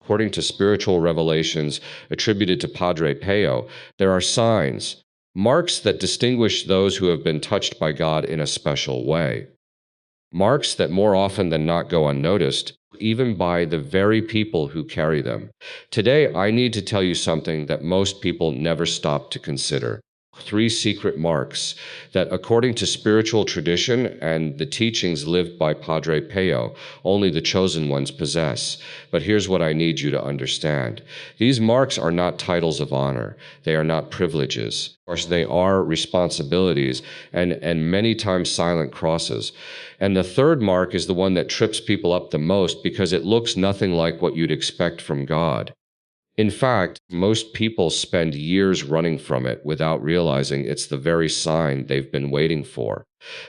According to spiritual revelations attributed to Padre Pio, there are signs, marks that distinguish those who have been touched by God in a special way. Marks that more often than not go unnoticed, even by the very people who carry them. Today, I need to tell you something that most people never stop to consider. 3 secret marks that, according to spiritual tradition and the teachings lived by Padre Pio, only the chosen ones possess. But here's what I need you to understand. These marks are not titles of honor. They are not privileges. Of course, they are responsibilities and many times silent crosses. And the third mark is the one that trips people up the most because it looks nothing like what you'd expect from God. In fact, most people spend years running from it without realizing it's the very sign they've been waiting for.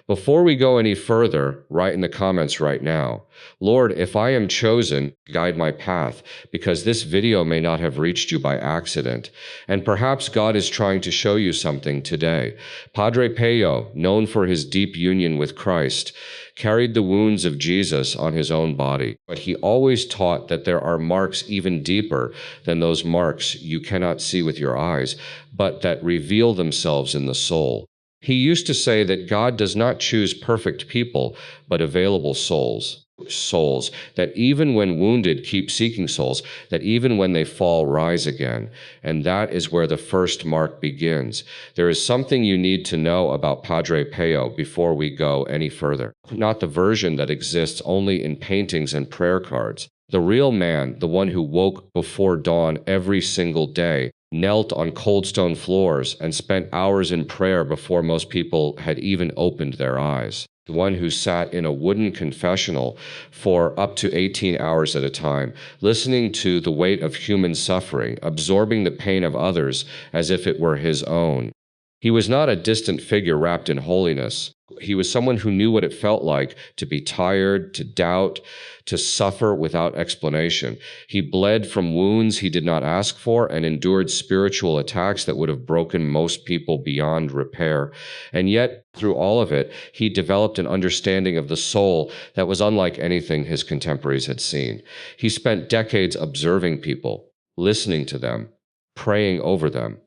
Before we go any further, write in the comments right now, Lord, if I am chosen, guide my path, because this video may not have reached you by accident. And perhaps God is trying to show you something today. Padre Pio, known for his deep union with Christ, carried the wounds of Jesus on his own body, but he always taught that there are marks even deeper than those marks you cannot see with your eyes, but that reveal themselves in the soul. He used to say that God does not choose perfect people, but available souls. Souls that even when wounded keep seeking souls, that even when they fall rise again. And that is where the first mark begins. There is something you need to know about Padre Pio before we go any further. Not the version that exists only in paintings and prayer cards. The real man, the one who woke before dawn every single day, knelt on cold stone floors and spent hours in prayer before most people had even opened their eyes. The one who sat in a wooden confessional for up to 18 hours at a time, listening to the weight of human suffering, absorbing the pain of others as if it were his own. He was not a distant figure wrapped in holiness. He was someone who knew what it felt like to be tired, to doubt, to suffer without explanation. He bled from wounds he did not ask for and endured spiritual attacks that would have broken most people beyond repair. And yet, through all of it, he developed an understanding of the soul that was unlike anything his contemporaries had seen. He spent decades observing people, listening to them, praying over them.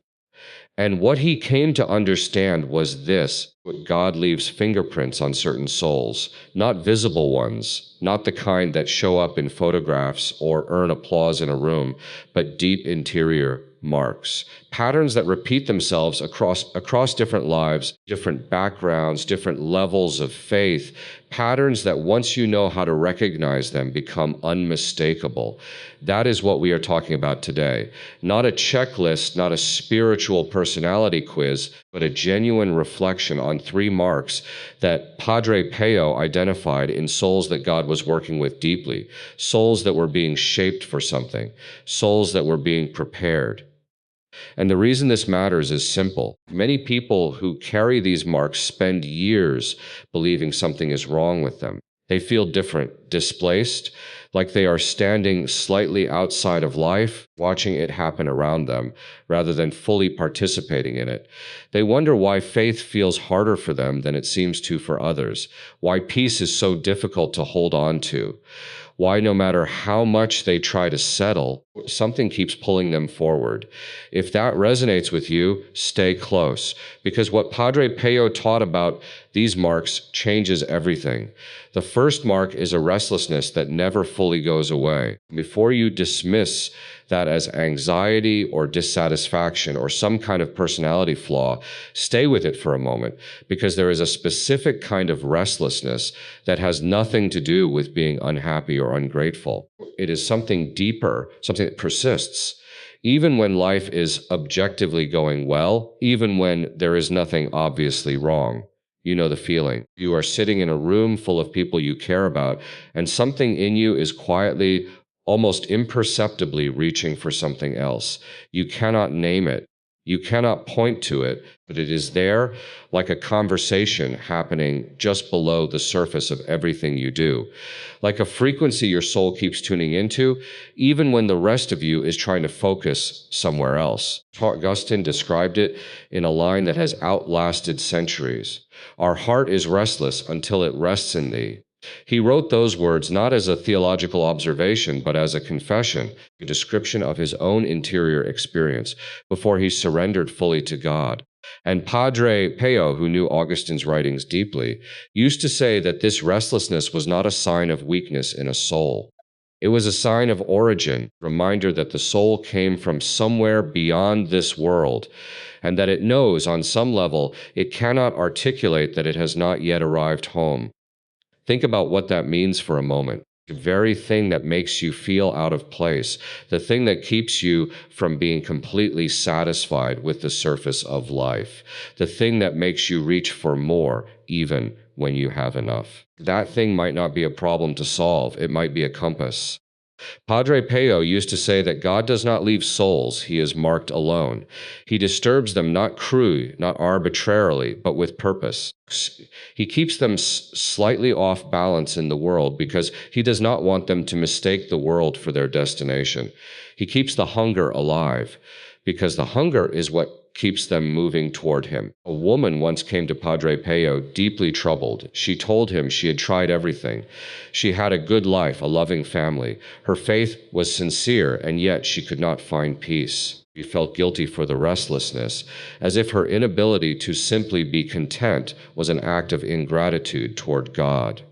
And what he came to understand was this: God leaves fingerprints on certain souls, not visible ones, not the kind that show up in photographs or earn applause in a room, but deep interior marks, patterns that repeat themselves across different lives, different backgrounds, different levels of faith, patterns that once you know how to recognize them become unmistakable. That is what we are talking about today. Not a checklist, not a spiritual personality quiz, but a genuine reflection on 3 marks that Padre Pio identified in souls that God was working with deeply, souls that were being shaped for something, souls that were being prepared. And the reason this matters is simple. Many people who carry these marks spend years believing something is wrong with them. They feel different, displaced, like they are standing slightly outside of life, watching it happen around them, rather than fully participating in it. They wonder why faith feels harder for them than it seems to for others, why peace is so difficult to hold on to, why no matter how much they try to settle, something keeps pulling them forward. If that resonates with you, stay close, because what Padre Pio taught about these marks changes everything. The first mark is a restlessness that never fully goes away. Before you dismiss that as anxiety or dissatisfaction or some kind of personality flaw, stay with it for a moment, because there is a specific kind of restlessness that has nothing to do with being unhappy or ungrateful. It is something deeper, something that persists. Even when life is objectively going well, even when there is nothing obviously wrong. You know the feeling. You are sitting in a room full of people you care about, and something in you is quietly, almost imperceptibly reaching for something else. You cannot name it. You cannot point to it, but it is there like a conversation happening just below the surface of everything you do. Like a frequency your soul keeps tuning into, even when the rest of you is trying to focus somewhere else. Augustine described it in a line that has outlasted centuries. Our heart is restless until it rests in thee. He wrote those words not as a theological observation, but as a confession, a description of his own interior experience before he surrendered fully to God. And Padre Pio, who knew Augustine's writings deeply, used to say that this restlessness was not a sign of weakness in a soul. It was a sign of origin, a reminder that the soul came from somewhere beyond this world, and that it knows on some level it cannot articulate that it has not yet arrived home. Think about what that means for a moment. The very thing that makes you feel out of place, the thing that keeps you from being completely satisfied with the surface of life, the thing that makes you reach for more, even when you have enough. That thing might not be a problem to solve, it might be a compass. Padre Pio used to say that God does not leave souls he is marked alone. He disturbs them not cruelly, not arbitrarily, but with purpose. He keeps them slightly off balance in the world because he does not want them to mistake the world for their destination. He keeps the hunger alive because the hunger is what keeps them moving toward him. A woman once came to Padre Pio deeply troubled. She told him she had tried everything. She had a good life, a loving family. Her faith was sincere, and yet she could not find peace. She felt guilty for the restlessness, as if her inability to simply be content was an act of ingratitude toward God.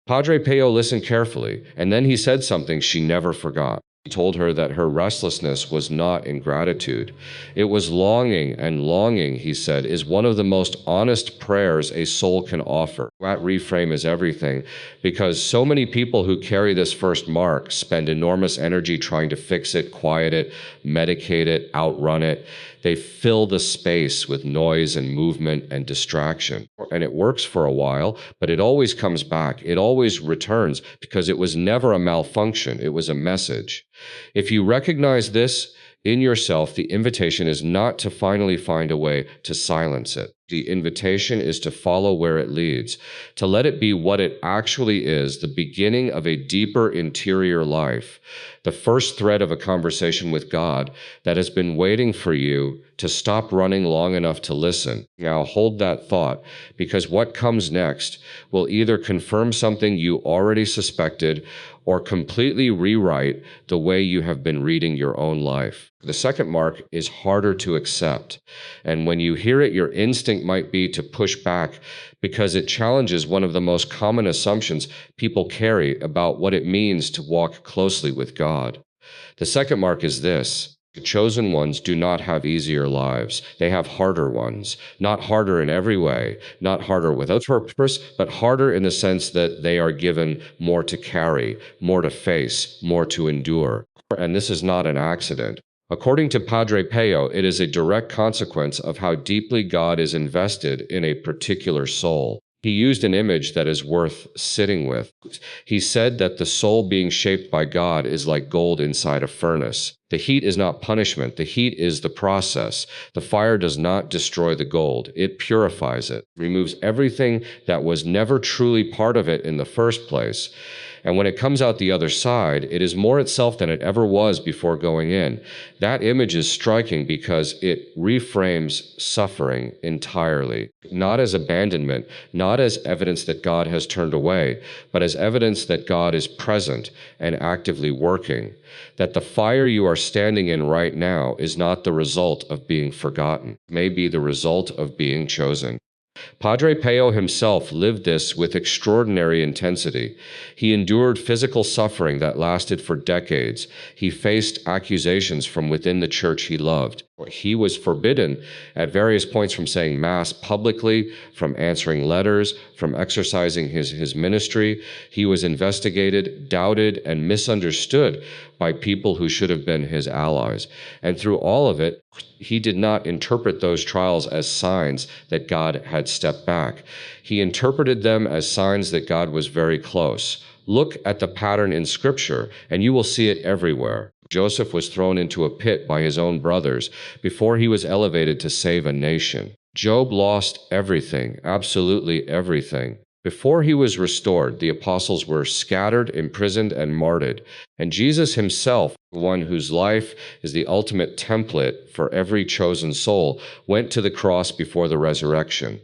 Padre Pio listened carefully, and then he said something she never forgot. He told her that her restlessness was not ingratitude. It was longing, and longing, he said, is one of the most honest prayers a soul can offer. That reframe is everything, because so many people who carry this first mark spend enormous energy trying to fix it, quiet it, medicate it, outrun it. They fill the space with noise and movement and distraction. And it works for a while, but it always comes back. It always returns because it was never a malfunction. It was a message. If you recognize this in yourself, the invitation is not to finally find a way to silence it. The invitation is to follow where it leads, to let it be what it actually is, the beginning of a deeper interior life, the first thread of a conversation with God that has been waiting for you to stop running long enough to listen. Now hold that thought, because what comes next will either confirm something you already suspected or completely rewrite the way you have been reading your own life. The second mark is harder to accept. And when you hear it, your instinct might be to push back because it challenges one of the most common assumptions people carry about what it means to walk closely with God. The second mark is this. The chosen ones do not have easier lives. They have harder ones. Not harder in every way, not harder without purpose, but harder in the sense that they are given more to carry, more to face, more to endure. And this is not an accident. According to Padre Pio, it is a direct consequence of how deeply God is invested in a particular soul. He used an image that is worth sitting with. He said that the soul being shaped by God is like gold inside a furnace. The heat is not punishment. The heat is the process. The fire does not destroy the gold. It purifies it, removes everything that was never truly part of it in the first place. And when it comes out the other side, it is more itself than it ever was before going in. That image is striking because it reframes suffering entirely, not as abandonment, not as evidence that God has turned away, but as evidence that God is present and actively working, that the fire you are standing in right now is not the result of being forgotten, it may be the result of being chosen. Padre Pio himself lived this with extraordinary intensity. He endured physical suffering that lasted for decades. He faced accusations from within the church he loved. He was forbidden at various points from saying Mass publicly, from answering letters, from exercising his ministry. He was investigated, doubted, and misunderstood by people who should have been his allies. And through all of it, he did not interpret those trials as signs that God had stepped back. He interpreted them as signs that God was very close. Look at the pattern in Scripture, and you will see it everywhere. Joseph was thrown into a pit by his own brothers before he was elevated to save a nation. Job lost everything, absolutely everything. Before he was restored, the apostles were scattered, imprisoned, and martyred. And Jesus himself, the one whose life is the ultimate template for every chosen soul, went to the cross before the resurrection.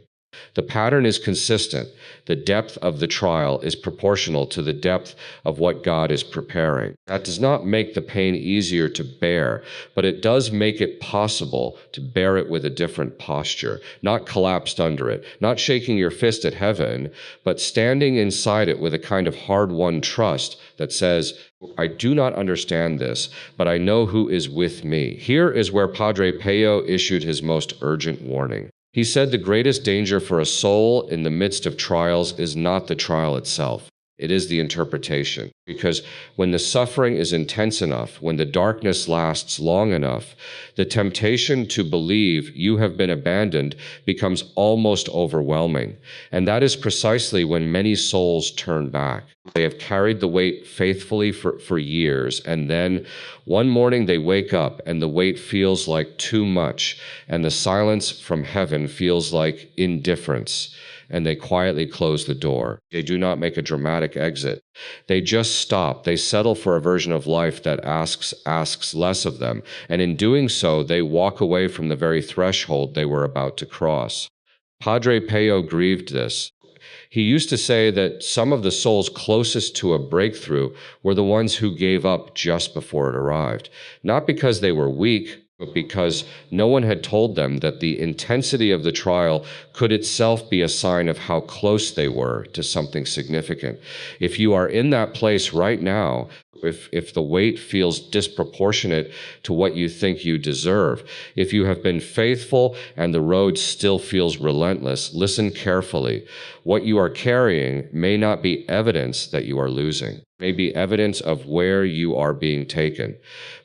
The pattern is consistent. The depth of the trial is proportional to the depth of what God is preparing. That does not make the pain easier to bear, but it does make it possible to bear it with a different posture, not collapsed under it, not shaking your fist at heaven, but standing inside it with a kind of hard-won trust that says, I do not understand this, but I know who is with me. Here is where Padre Pio issued his most urgent warning. He said the greatest danger for a soul in the midst of trials is not the trial itself. It is the interpretation. Because when the suffering is intense enough, when the darkness lasts long enough, the temptation to believe you have been abandoned becomes almost overwhelming. And that is precisely when many souls turn back. They have carried the weight faithfully for years, and then one morning they wake up and the weight feels like too much, and the silence from heaven feels like indifference, and they quietly close the door. They do not make a dramatic exit. They just stop. They settle for a version of life that asks less of them, and in doing so, they walk away from the very threshold they were about to cross. Padre Pio grieved this. He used to say that some of the souls closest to a breakthrough were the ones who gave up just before it arrived, not because they were weak, but because no one had told them that the intensity of the trial could itself be a sign of how close they were to something significant. If you are in that place right now, if the weight feels disproportionate to what you think you deserve, if you have been faithful and the road still feels relentless, listen carefully. What you are carrying may not be evidence that you are losing, may be evidence of where you are being taken.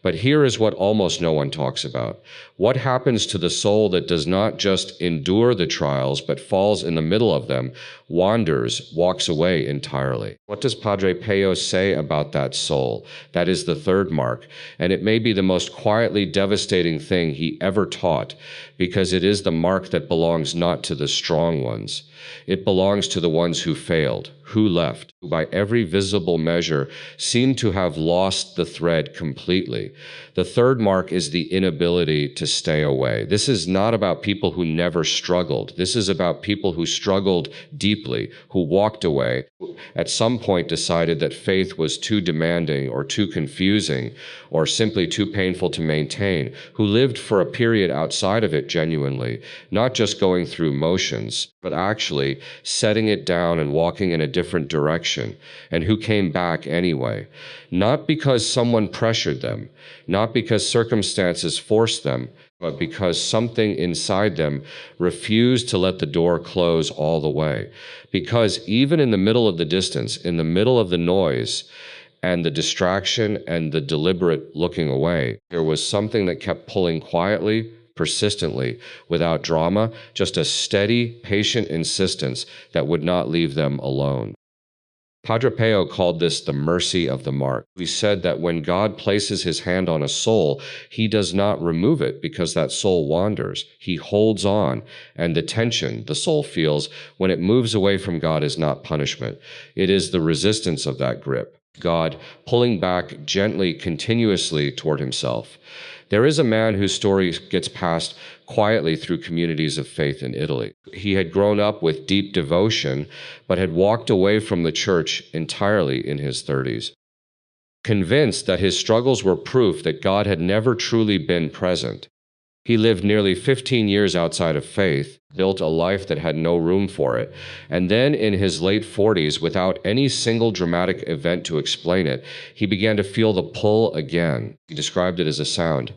But here is what almost no one talks about. What happens to the soul that does not just endure the trials, but falls in the middle of them, wanders, walks away entirely? What does Padre Pio say about that soul? That is the third mark, and it may be the most quietly devastating thing he ever taught, because it is the mark that belongs not to the strong ones. It belongs to the ones who failed, who left, who by every visible measure seem to have lost the thread completely. The third mark is the inability to stay away. This is not about people who never struggled. This is about people who struggled deeply, who walked away, who at some point decided that faith was too demanding or too confusing or simply too painful to maintain, who lived for a period outside of it genuinely, not just going through motions, but actually setting it down and walking in a different direction, and who came back anyway, not because someone pressured them, not because circumstances forced them, but because something inside them refused to let the door close all the way. Because even in the middle of the distance, in the middle of the noise, and the distraction and the deliberate looking away, there was something that kept pulling quietly, persistently, without drama, just a steady, patient insistence that would not leave them alone. Padre Pio called this the mercy of the mark. He said that when God places his hand on a soul, he does not remove it because that soul wanders. He holds on, and the tension the soul feels when it moves away from God is not punishment. It is the resistance of that grip. God pulling back gently, continuously toward himself. There is a man whose story gets passed quietly through communities of faith in Italy. He had grown up with deep devotion, but had walked away from the church entirely in his 30s. Convinced that his struggles were proof that God had never truly been present, he lived nearly 15 years outside of faith, built a life that had no room for it, and then in his late 40s, without any single dramatic event to explain it, he began to feel the pull again. He described it as a sound.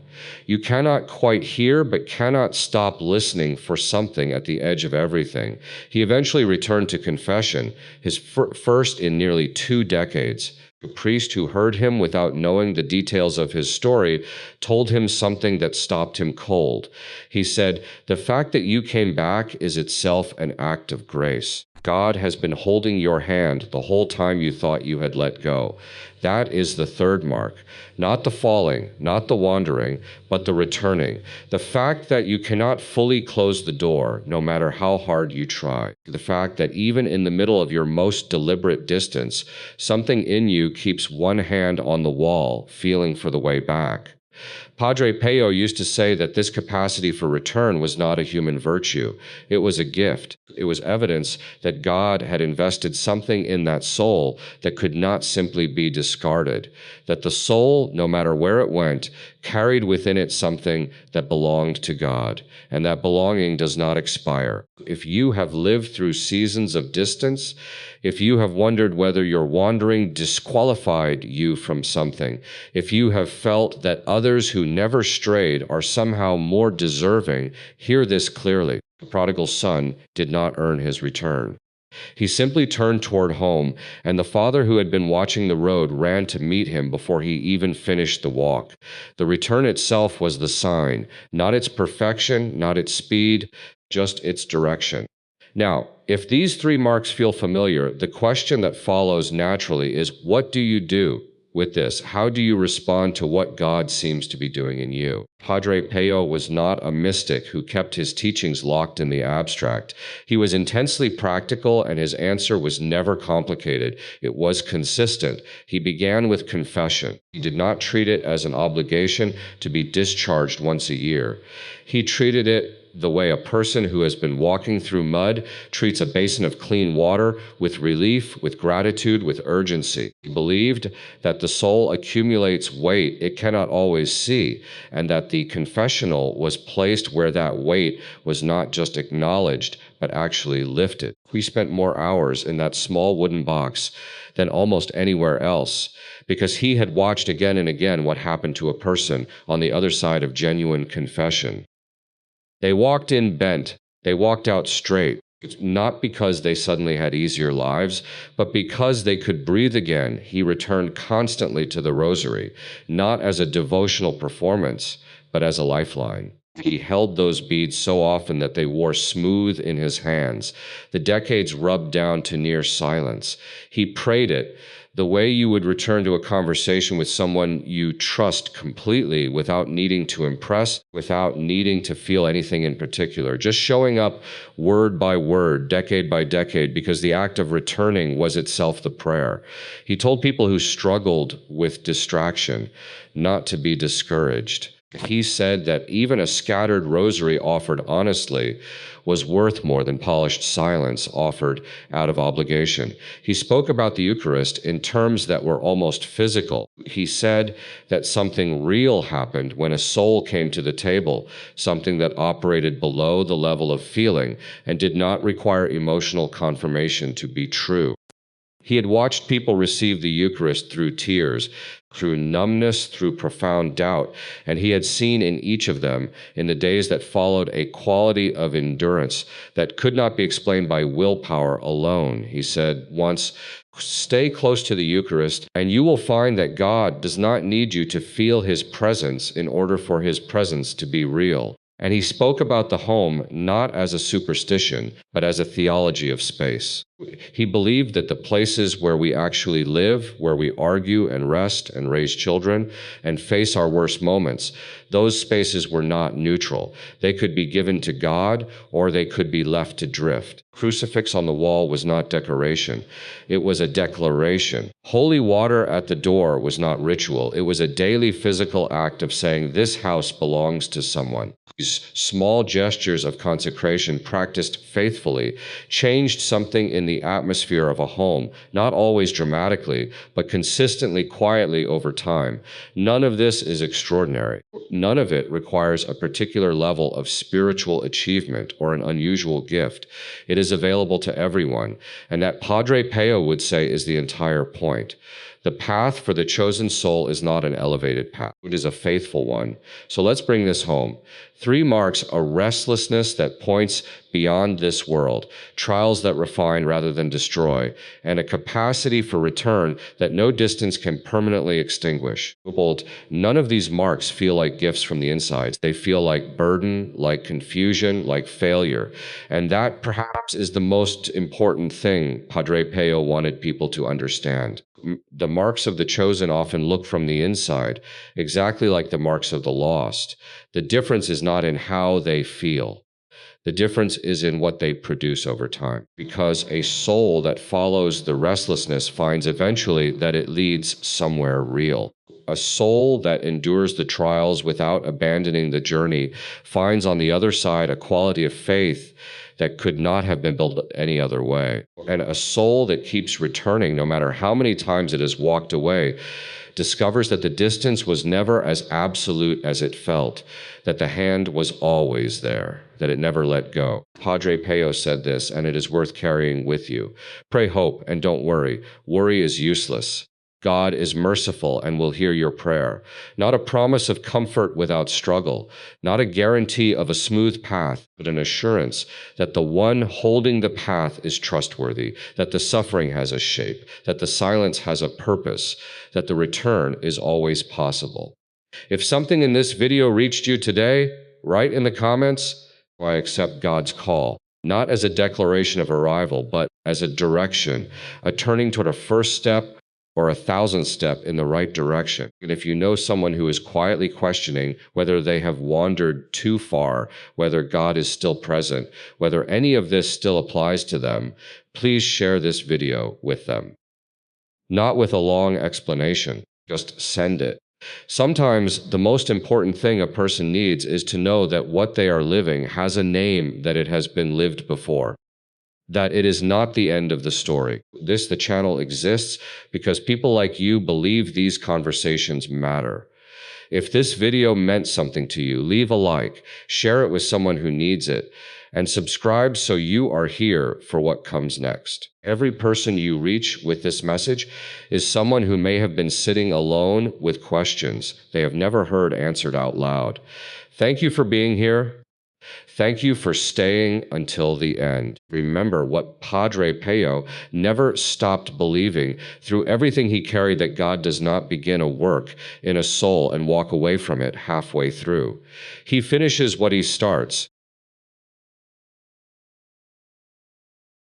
You cannot quite hear, but cannot stop listening for something at the edge of everything. He eventually returned to confession, his first in nearly 2 decades. A priest who heard him without knowing the details of his story told him something that stopped him cold. He said, "The fact that you came back is itself an act of grace. God has been holding your hand the whole time you thought you had let go." That is the third mark. Not the falling, not the wandering, but the returning. The fact that you cannot fully close the door, no matter how hard you try. The fact that even in the middle of your most deliberate distance, something in you keeps one hand on the wall, feeling for the way back. Padre Pio used to say that this capacity for return was not a human virtue. It was a gift. It was evidence that God had invested something in that soul that could not simply be discarded, that the soul, no matter where it went, carried within it something that belonged to God, and that belonging does not expire. If you have lived through seasons of distance, if you have wondered whether your wandering disqualified you from something, if you have felt that others who never strayed are somehow more deserving, hear this clearly. The prodigal son did not earn his return. He simply turned toward home, and the father who had been watching the road ran to meet him before he even finished the walk. The return itself was the sign, not its perfection, not its speed, just its direction. Now, if these three marks feel familiar, the question that follows naturally is, what do you do with this? How do you respond to what God seems to be doing in you? Padre Pio was not a mystic who kept his teachings locked in the abstract. He was intensely practical, and his answer was never complicated. It was consistent. He began with confession. He did not treat it as an obligation to be discharged once a year. He treated it the way a person who has been walking through mud treats a basin of clean water, with relief, with gratitude, with urgency. He believed that the soul accumulates weight it cannot always see, and that the confessional was placed where that weight was not just acknowledged, but actually lifted. We spent more hours in that small wooden box than almost anywhere else, because he had watched again and again what happened to a person on the other side of genuine confession. They walked in bent. They walked out straight, not because they suddenly had easier lives, but because they could breathe again. He returned constantly to the rosary, not as a devotional performance, but as a lifeline. He held those beads so often that they wore smooth in his hands. The decades rubbed down to near silence. He prayed it the way you would return to a conversation with someone you trust completely, without needing to impress, without needing to feel anything in particular, just showing up word by word, decade by decade, because the act of returning was itself the prayer. He told people who struggled with distraction not to be discouraged. He said that even a scattered rosary offered honestly was worth more than polished silence offered out of obligation. He spoke about the Eucharist in terms that were almost physical. He said that something real happened when a soul came to the table, something that operated below the level of feeling and did not require emotional confirmation to be true. He had watched people receive the Eucharist through tears, through numbness, through profound doubt, and he had seen in each of them, in the days that followed, a quality of endurance that could not be explained by willpower alone. He said once, "Stay close to the Eucharist, and you will find that God does not need you to feel his presence in order for his presence to be real." And he spoke about the home not as a superstition, but as a theology of space. He believed that the places where we actually live, where we argue and rest and raise children and face our worst moments, those spaces were not neutral. They could be given to God, or they could be left to drift. Crucifix on the wall was not decoration. It was a declaration. Holy water at the door was not ritual. It was a daily physical act of saying, this house belongs to someone. These small gestures of consecration, practiced faithfully, changed something in the atmosphere of a home, not always dramatically, but consistently, quietly over time. None of this is extraordinary. None of it requires a particular level of spiritual achievement or an unusual gift. It is available to everyone, and that Padre Pio would say is the entire point. The path for the chosen soul is not an elevated path. It is a faithful one. So let's bring this home. 3 marks: a restlessness that points beyond this world, trials that refine rather than destroy, and a capacity for return that no distance can permanently extinguish. None of these marks feel like gifts from the inside. They feel like burden, like confusion, like failure. And that perhaps is the most important thing Padre Pio wanted people to understand. The marks of the chosen often look from the inside, exactly like the marks of the lost. The difference is not in how they feel. The difference is in what they produce over time, because a soul that follows the restlessness finds eventually that it leads somewhere real. A soul that endures the trials without abandoning the journey finds on the other side a quality of faith that could not have been built any other way. And a soul that keeps returning, no matter how many times it has walked away, discovers that the distance was never as absolute as it felt, that the hand was always there, that it never let go. Padre Pio said this, and it is worth carrying with you. Pray hope and don't worry. Worry is useless. God is merciful and will hear your prayer. Not a promise of comfort without struggle, not a guarantee of a smooth path, but an assurance that the one holding the path is trustworthy, that the suffering has a shape, that the silence has a purpose, that the return is always possible. If something in this video reached you today, write in the comments, I accept God's call, not as a declaration of arrival, but as a direction, a turning toward a first step or a 1,000th step in the right direction. And if you know someone who is quietly questioning whether they have wandered too far, whether God is still present, whether any of this still applies to them, please share this video with them. Not with a long explanation, just send it. Sometimes the most important thing a person needs is to know that what they are living has a name, that it has been lived before, that it is not the end of the story. The channel exists because people like you believe these conversations matter. If this video meant something to you, leave a like, share it with someone who needs it, and subscribe so you are here for what comes next. Every person you reach with this message is someone who may have been sitting alone with questions they have never heard answered out loud. Thank you for being here. Thank you for staying until the end. Remember what Padre Pio never stopped believing through everything he carried, that God does not begin a work in a soul and walk away from it halfway through. He finishes what he starts.